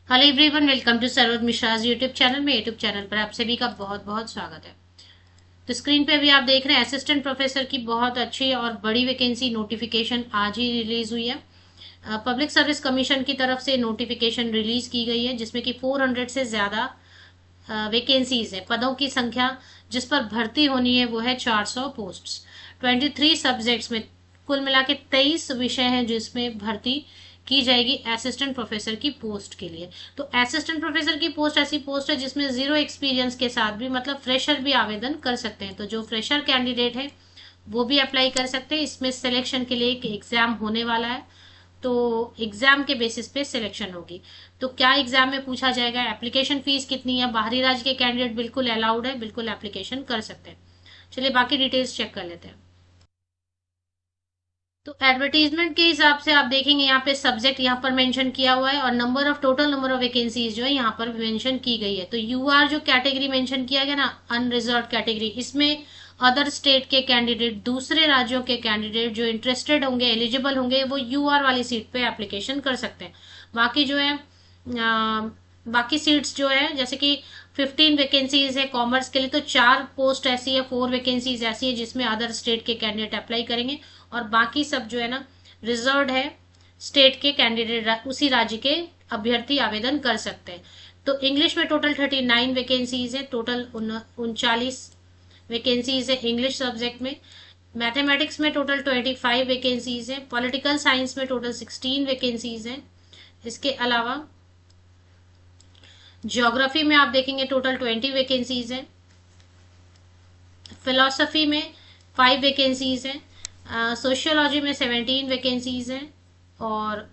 Hello everyone, welcome to Saroj Mishra's YouTube channel में। YouTube channel पर आप सभी का बहुत बहुत स्वागत है। तो स्क्रीन पे अभी आप देख रहे हैं असिस्टेंट प्रोफेसर की बहुत अच्छी और बड़ी वैकेंसी नोटिफिकेशन आज ही रिलीज हुई है। पब्लिक सर्विस कमीशन की तरफ से नोटिफिकेशन रिलीज की गई है, जिसमें कि 400 से ज़्यादा वैकेंसीज है। पदों की संख्या जिस पर भर्ती होनी है वो है 400 पोस्ट्स। 23 सब्जेक्ट्स में कुल मिला के 23 विषय हैं जिसमें भर्ती की जाएगी असिस्टेंट प्रोफेसर की पोस्ट के लिए। तो असिस्टेंट प्रोफेसर की पोस्ट ऐसी पोस्ट है जिसमें जीरो एक्सपीरियंस के साथ भी, मतलब फ्रेशर भी आवेदन कर सकते हैं। तो जो फ्रेशर कैंडिडेट है वो भी अप्लाई कर सकते हैं। इसमें सिलेक्शन के लिए एक एग्जाम होने वाला है, तो एग्जाम के बेसिस पे सिलेक्शन होगी। तो क्या एग्जाम में पूछा जाएगा, एप्लीकेशन फीस कितनी है, बाहरी राज्य के कैंडिडेट बिल्कुल अलाउड है, बिल्कुल एप्लीकेशन कर सकते हैं। चलिए बाकी डिटेल्स चेक कर लेते हैं। तो एडवर्टीजमेंट के हिसाब से आप देखेंगे यहाँ पे सब्जेक्ट यहाँ पर मेंशन किया हुआ है और टोटल नंबर ऑफ वैकेंसीज जो है यहाँ पर मेंशन की गई है। तो यूआर जो कैटेगरी मेंशन किया गया ना, अनरिजर्व कैटेगरी, इसमें अदर स्टेट के कैंडिडेट, दूसरे राज्यों के कैंडिडेट जो इंटरेस्टेड होंगे, एलिजिबल होंगे, वो यूआर वाली सीट पे एप्लीकेशन कर सकते हैं। बाकी जो है बाकी सीट्स जो है, जैसे कि 15 वैकेंसीज है कॉमर्स के लिए, तो 4 पोस्ट ऐसी है, 4 वैकेंसीज ऐसी है जिसमें अदर स्टेट के कैंडिडेट अप्लाई करेंगे। और बाकी सब जो है ना, रिजर्व है, स्टेट के कैंडिडेट, उसी राज्य के अभ्यर्थी आवेदन कर सकते हैं। तो इंग्लिश में टोटल 39 वैकेंसीज है, टोटल 39 वैकेंसीज है इंग्लिश सब्जेक्ट में। मैथमेटिक्स में टोटल 25 वैकेंसीज है। पॉलिटिकल साइंस में टोटल 16 वैकेंसीज है। इसके अलावा ज्योग्राफी में आप देखेंगे टोटल 20 वैकेंसीज है। फिलोसफी में 5 वैकेंसीज है। सोशियोलॉजी में 17 वैकेंसीज हैं। और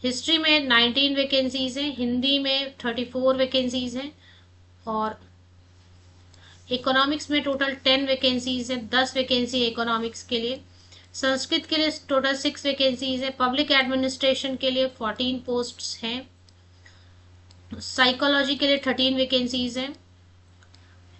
हिस्ट्री में 19 वैकेंसीज हैं। हिंदी में 34 वैकेंसीज हैं। और इकोनॉमिक्स में टोटल 10 वैकेंसीज है, 10 वैकेंसी इकोनॉमिक्स के लिए। संस्कृत के लिए टोटल 6 वैकेंसीज है। पब्लिक एडमिनिस्ट्रेशन के लिए 14 पोस्ट्स हैं। साइकोलॉजी के लिए 13 वैकेंसीज हैं।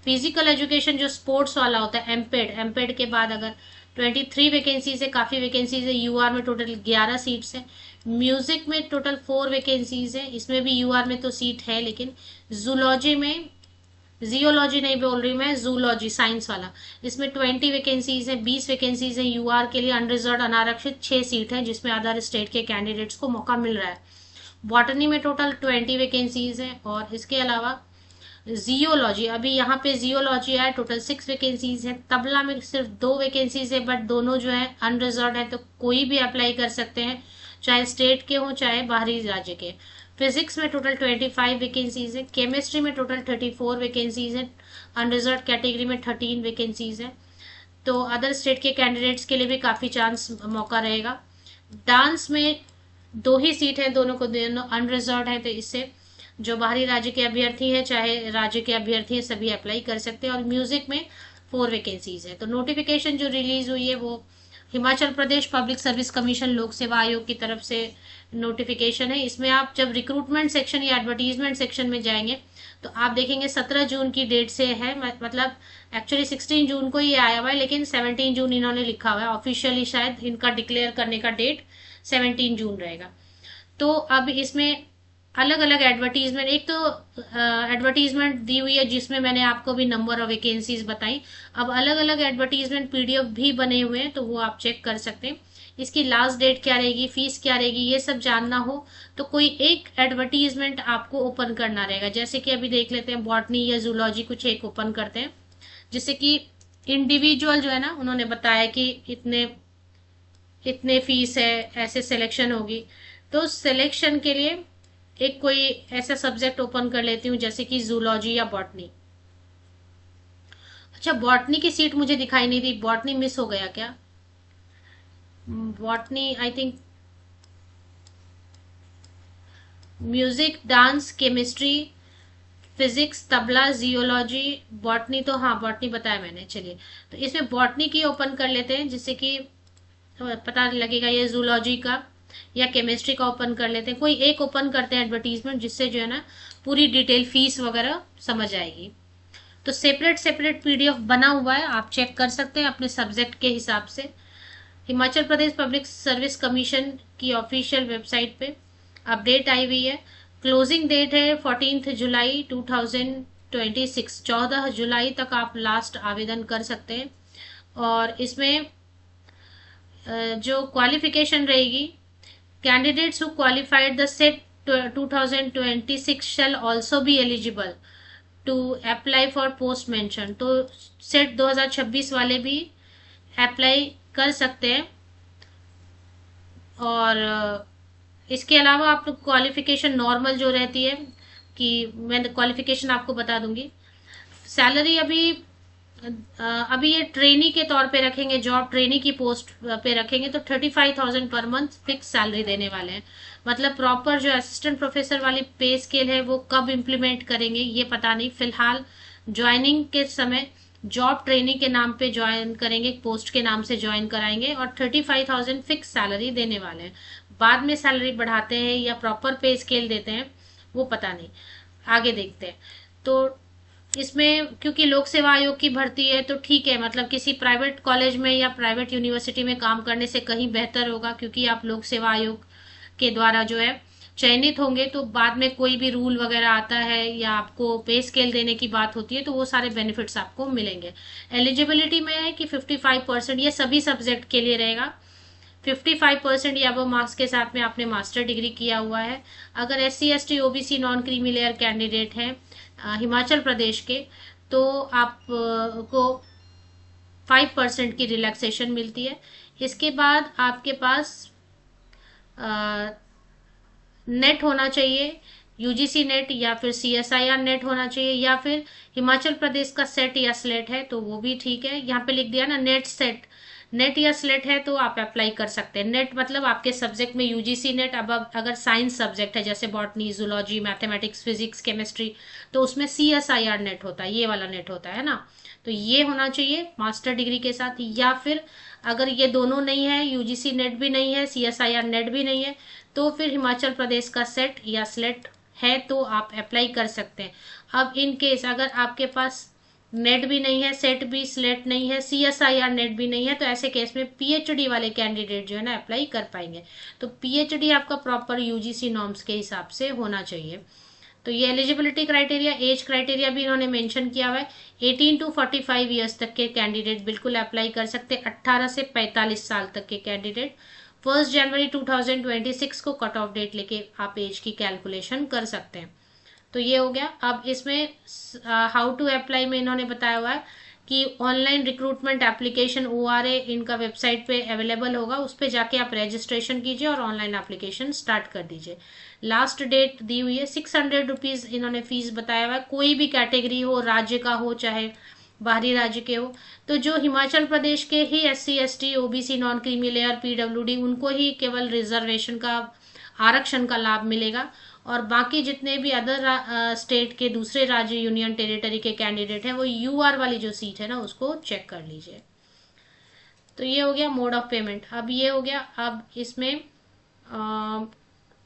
फिजिकल एजुकेशन जो स्पोर्ट्स वाला होता है, एमपेड, एमपेड के बाद अगर 23 वैकेंसीज है, काफ़ी वैकेंसीज है। यूआर में टोटल 11 सीट्स है। म्यूजिक में टोटल 4 वैकेंसीज है, इसमें भी यूआर में तो सीट है, लेकिन जूलॉजी में, जियोलॉजी नहीं बोल रही मैं, जूलॉजी साइंस वाला, इसमें 20 वैकेंसीज है, 20 वैकेंसीज है यूआर के लिए। अनरिजर्व अनारक्षित 6 सीट है जिसमें अदर स्टेट के कैंडिडेट्स को मौका मिल रहा है। बॉटनी में टोटल 20 वैकेंसीज है। और इसके अलावा जियोलॉजी, अभी यहाँ पे जियोलॉजी है, टोटल 6 वैकेंसीज है। तबला में सिर्फ 2 वैकेंसीज है, बट दोनों जो है अनरिजर्व है, तो कोई भी अप्लाई कर सकते हैं, चाहे स्टेट के हों चाहे बाहरी राज्य के। फिजिक्स में टोटल 25 वैकेंसीज है। केमिस्ट्री में टोटल 34 वैकेंसीज है। अनरिजर्व कैटेगरी में 13 वैकेंसीज है। तो अदर स्टेट के कैंडिडेट्स के लिए भी काफ़ी चांस, मौका रहेगा। डांस में 2 ही सीट है, दोनों को दोनों अनरिजर्व है, तो इससे जो बाहरी राज्य के अभ्यर्थी हैं चाहे राज्य के अभ्यर्थी हैं सभी अप्लाई कर सकते हैं। और म्यूजिक में 4 वैकेंसीज है। तो नोटिफिकेशन जो रिलीज हुई है वो Himachal Pradesh public service commission लोक सेवा आयोग की तरफ से नोटिफिकेशन है। इसमें आप जब रिक्रूटमेंट सेक्शन या एडवर्टीजमेंट सेक्शन में जाएंगे तो आप देखेंगे 17 जून की डेट से है, मतलब एक्चुअली 16 जून को ये आया हुआ है, लेकिन 17 जून इन्होंने लिखा हुआ है। ऑफिशियली शायद इनका डिक्लेयर करने का डेट 17 जून रहेगा। तो अब इसमें अलग अलग एडवर्टीजमेंट, एक तो एडवर्टीजमेंट दी हुई है जिसमें मैंने आपको भी नंबर ऑफ वैकेंसीज बताई। अब अलग अलग एडवर्टीजमेंट पीडीएफ भी बने हुए हैं, तो वो आप चेक कर सकते हैं। इसकी लास्ट डेट क्या रहेगी, फीस क्या रहेगी, ये सब जानना हो तो कोई एक एडवर्टीजमेंट आपको ओपन करना रहेगा। जैसे कि अभी देख लेते हैं, बॉटनी या जूलॉजी कुछ एक ओपन करते हैं, जिससे कि इंडिविजुअल जो है ना, उन्होंने बताया कि इतने इतने फीस है, ऐसे सिलेक्शन होगी। तो सिलेक्शन के लिए एक कोई ऐसा सब्जेक्ट ओपन कर लेती हूँ, जैसे कि जूलॉजी या बॉटनी। अच्छा, बॉटनी की सीट मुझे दिखाई नहीं दी, बॉटनी मिस हो गया क्या? Botany I think music, dance, chemistry, physics, tabla, geology, botany, तो हाँ बॉटनी बताया मैंने। चलिए तो इसमें बॉटनी की ओपन कर लेते हैं, जिससे कि पता लगेगा ये जूलॉजी का या केमिस्ट्री का ओपन कर लेते हैं। कोई एक ओपन करते हैं एडवर्टीजमेंट, जिससे जो है ना पूरी डिटेल फीस वगैरह समझ आएगी। तो सेपरेट सेपरेट पीडीएफ बना हुआ है, आप चेक कर सकते हैं अपने सब्जेक्ट के हिसाब से। Himachal Pradesh public service commission की ऑफिशियल वेबसाइट पे अपडेट आई हुई है। क्लोजिंग डेट है 14 जुलाई 2026, 14 जुलाई तक आप लास्ट आवेदन कर सकते हैं। और इसमें जो क्वालिफिकेशन रहेगी, candidates who qualified the set 2026 shall also be eligible to apply for post mention। तो सेट 2026 वाले भी अप्लाई कर सकते हैं। और इसके अलावा आप क्वालिफिकेशन नॉर्मल जो रहती है, कि मैं क्वालिफिकेशन आपको बता दूंगी। सैलरी अभी ये ट्रेनी के तौर पे रखेंगे, जॉब ट्रेनी की पोस्ट पे रखेंगे, तो 35,000 पर मंथ फिक्स सैलरी देने वाले हैं। मतलब प्रॉपर जो असिस्टेंट प्रोफेसर वाली पे स्केल है वो कब इम्प्लीमेंट करेंगे ये पता नहीं। फिलहाल ज्वाइनिंग के समय जॉब ट्रेनिंग के नाम पे ज्वाइन करेंगे, पोस्ट के नाम से ज्वाइन कराएंगे, और 35,000 फिक्स सैलरी देने वाले हैं। बाद में सैलरी बढ़ाते हैं या प्रॉपर पे स्केल देते हैं वो पता नहीं, आगे देखते हैं। तो इसमें क्योंकि लोक सेवा आयोग की भर्ती है तो ठीक है, मतलब किसी प्राइवेट कॉलेज में या प्राइवेट यूनिवर्सिटी में काम करने से कहीं बेहतर होगा, क्योंकि आप लोक सेवा आयोग के द्वारा जो है चयनित होंगे। तो बाद में कोई भी रूल वगैरह आता है या आपको पे स्केल देने की बात होती है तो वो सारे बेनिफिट्स आपको मिलेंगे। एलिजिबिलिटी में है कि 55%, ये सभी सब्जेक्ट के लिए रहेगा। 55% या वो मार्क्स के साथ में आपने मास्टर डिग्री किया हुआ है। अगर SC ST OBC non creamy layer candidate हैं हिमाचल प्रदेश के, तो आप को 5% की रिलैक्सेशन मिलती है। इसके बाद आपके पास नेट होना चाहिए, UGC नेट या फिर CSIR नेट होना चाहिए, या फिर हिमाचल प्रदेश का सेट या स्लेट है तो वो भी ठीक है। यहाँ पे लिख दिया ना नेट सेट, नेट या स्लेट है तो आप अप्लाई कर सकते हैं। नेट मतलब आपके सब्जेक्ट में UGC नेट, अब अगर साइंस सब्जेक्ट है जैसे botany, zoology, mathematics, physics, chemistry, तो उसमें CSIR नेट होता है, ये वाला नेट होता है ना। तो ये होना चाहिए मास्टर डिग्री के साथ। या फिर अगर ये दोनों नहीं है, UGC नेट भी नहीं है, CSIR नेट भी नहीं है, तो फिर हिमाचल प्रदेश का सेट या स्लेट है तो आप अप्लाई कर सकते हैं। अब इन केस अगर आपके पास नेट भी नहीं है, सेट भी, स्लेट नहीं है, CSIR नेट भी नहीं है, तो ऐसे केस में PhD वाले कैंडिडेट जो है ना अप्लाई कर पाएंगे। तो PhD आपका प्रॉपर UGC नॉर्म्स के हिसाब से होना चाहिए। तो ये एलिजिबिलिटी क्राइटेरिया, एज क्राइटेरिया भी इन्होंने मेंशन किया हुआ है। 18 to 45 ईयर्स तक के कैंडिडेट बिल्कुल अप्लाई कर सकते हैं। 18 से 45 साल तक के कैंडिडेट 1 जनवरी 2026 को कट ऑफ डेट लेके आप एज की कैलकुलेशन कर सकते हैं। तो ये हो गया। अब इसमें हाउ टू अप्लाई में इन्होंने बताया हुआ है कि ऑनलाइन रिक्रूटमेंट एप्लीकेशन ORA इनका वेबसाइट पे अवेलेबल होगा, उस पर जाके आप रजिस्ट्रेशन कीजिए और ऑनलाइन एप्लीकेशन स्टार्ट कर दीजिए। लास्ट डेट दी हुई है। 600 रुपीज इन्होंने फीस बताया हुआ है। कोई भी कैटेगरी हो, राज्य का हो चाहे बाहरी राज्य के हो, तो जो हिमाचल प्रदेश के ही SC ST OBC non creamy layer PWD उनको ही केवल रिजर्वेशन का, आरक्षण का लाभ मिलेगा। और बाकी जितने भी अदर स्टेट के, दूसरे राज्य, यूनियन टेरिटरी के कैंडिडेट हैं वो UR वाली जो सीट है ना उसको चेक कर लीजिए। तो ये हो गया मोड ऑफ पेमेंट। अब ये हो गया, अब इसमें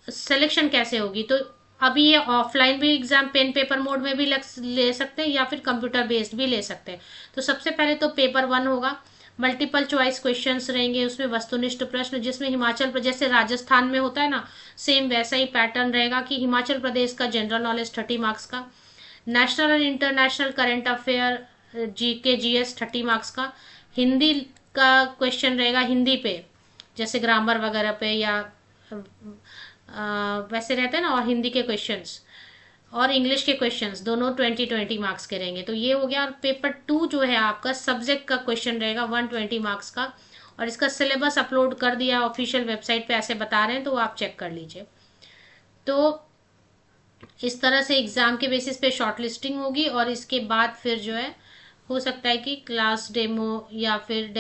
सिलेक्शन कैसे होगी। तो अभी ये ऑफलाइन भी एग्जाम पेन पेपर मोड में भी ले सकते हैं या फिर कंप्यूटर बेस्ड भी ले सकते हैं। तो सबसे पहले तो पेपर 1 होगा, मल्टीपल चॉइस क्वेश्चंस रहेंगे उसमें, वस्तुनिष्ठ प्रश्न, जिसमें हिमाचल प्रदेश, जैसे राजस्थान में होता है ना, सेम वैसा ही पैटर्न रहेगा कि हिमाचल प्रदेश का जनरल नॉलेज 30 मार्क्स का, national and international current affair GK GS 30 marks का, हिंदी का क्वेश्चन रहेगा हिंदी पे, जैसे ग्रामर वगैरह पे या वैसे रहते हैं ना, और हिंदी के क्वेश्चंस और इंग्लिश के क्वेश्चंस दोनों 20-20 मार्क्स के रहेंगे। तो ये हो गया। और पेपर 2 जो है आपका सब्जेक्ट का क्वेश्चन रहेगा 120 मार्क्स का, और इसका सिलेबस अपलोड कर दिया ऑफिशियल वेबसाइट पे, ऐसे बता रहे हैं तो आप चेक कर लीजिए। तो इस तरह से एग्जाम के बेसिस पे शॉर्ट लिस्टिंग होगी, और इसके बाद फिर जो है हो सकता है कि क्लास डेमो या फिर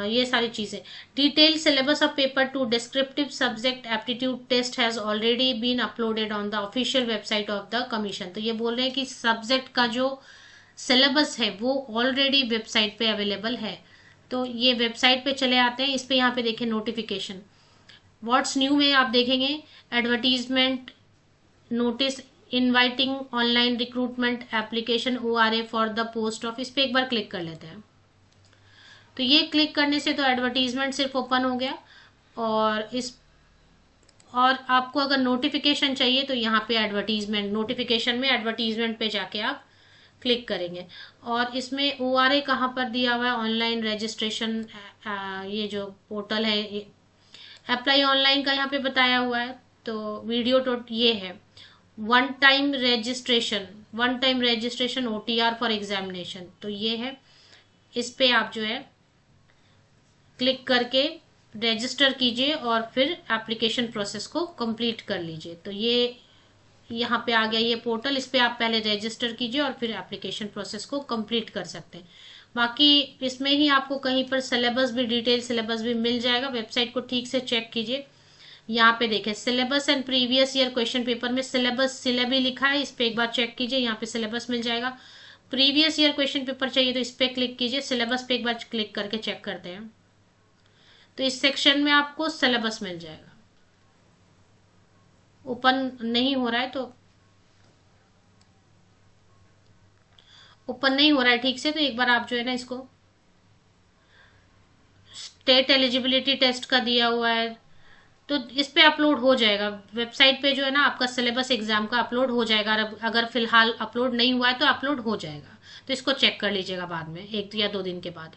ये सारी चीजें। Detail syllabus of paper 2 descriptive subject aptitude test has already been uploaded on the official website of the commission. तो ये बोल रहे हैं कि सब्जेक्ट का जो सिलेबस है वो ऑलरेडी वेबसाइट पे अवेलेबल है। तो ये वेबसाइट पे चले आते हैं, इस पे यहाँ पे देखें नोटिफिकेशन, व्हाट्स न्यू में आप देखेंगे advertisement notice inviting online recruitment application ORA for the post office पे एक बार क्लिक कर लेते हैं। तो ये क्लिक करने से तो एडवर्टीजमेंट सिर्फ ओपन हो गया, और और आपको अगर नोटिफिकेशन चाहिए तो यहाँ पे एडवर्टीजमेंट, नोटिफिकेशन में एडवर्टीजमेंट पे जाके आप क्लिक करेंगे। और इसमें ORA कहाँ पर दिया हुआ है, ऑनलाइन रजिस्ट्रेशन, ये जो पोर्टल है, अप्लाई ऑनलाइन का यहाँ पे बताया हुआ है। तो वीडियो ये है one time registration OTR for examination, तो ये है, इस पे आप जो है क्लिक करके रजिस्टर कीजिए और फिर एप्लीकेशन प्रोसेस को कंप्लीट कर लीजिए। तो ये यहाँ पे आ गया ये पोर्टल, इस पे आप पहले रजिस्टर कीजिए और फिर एप्लीकेशन प्रोसेस को कंप्लीट कर सकते हैं। बाकी इसमें ही आपको कहीं पर सिलेबस भी, डिटेल सिलेबस भी मिल जाएगा, वेबसाइट को ठीक से चेक कीजिए। यहाँ पे देखें syllabus and previous year question paper में सिलेबस सिलेबी लिखा है, इस पे एक बार चेक कीजिए, यहाँ पे सिलेबस मिल जाएगा। प्रीवियस ईयर क्वेश्चन पेपर चाहिए तो इस पे क्लिक कीजिए, सिलेबस पे एक बार क्लिक करके चेक करते हैं तो इस सेक्शन में आपको सिलेबस मिल जाएगा। ओपन नहीं हो रहा है तो ओपन नहीं हो रहा है ठीक से, तो एक बार आप जो है ना इसको, स्टेट एलिजिबिलिटी टेस्ट का दिया हुआ है तो इस पे अपलोड हो जाएगा, वेबसाइट पे जो है ना आपका सिलेबस एग्जाम का अपलोड हो जाएगा। अगर फिलहाल अपलोड नहीं हुआ है तो अपलोड हो जाएगा, तो इसको चेक कर लीजिएगा बाद में 1 या 2 दिन के बाद।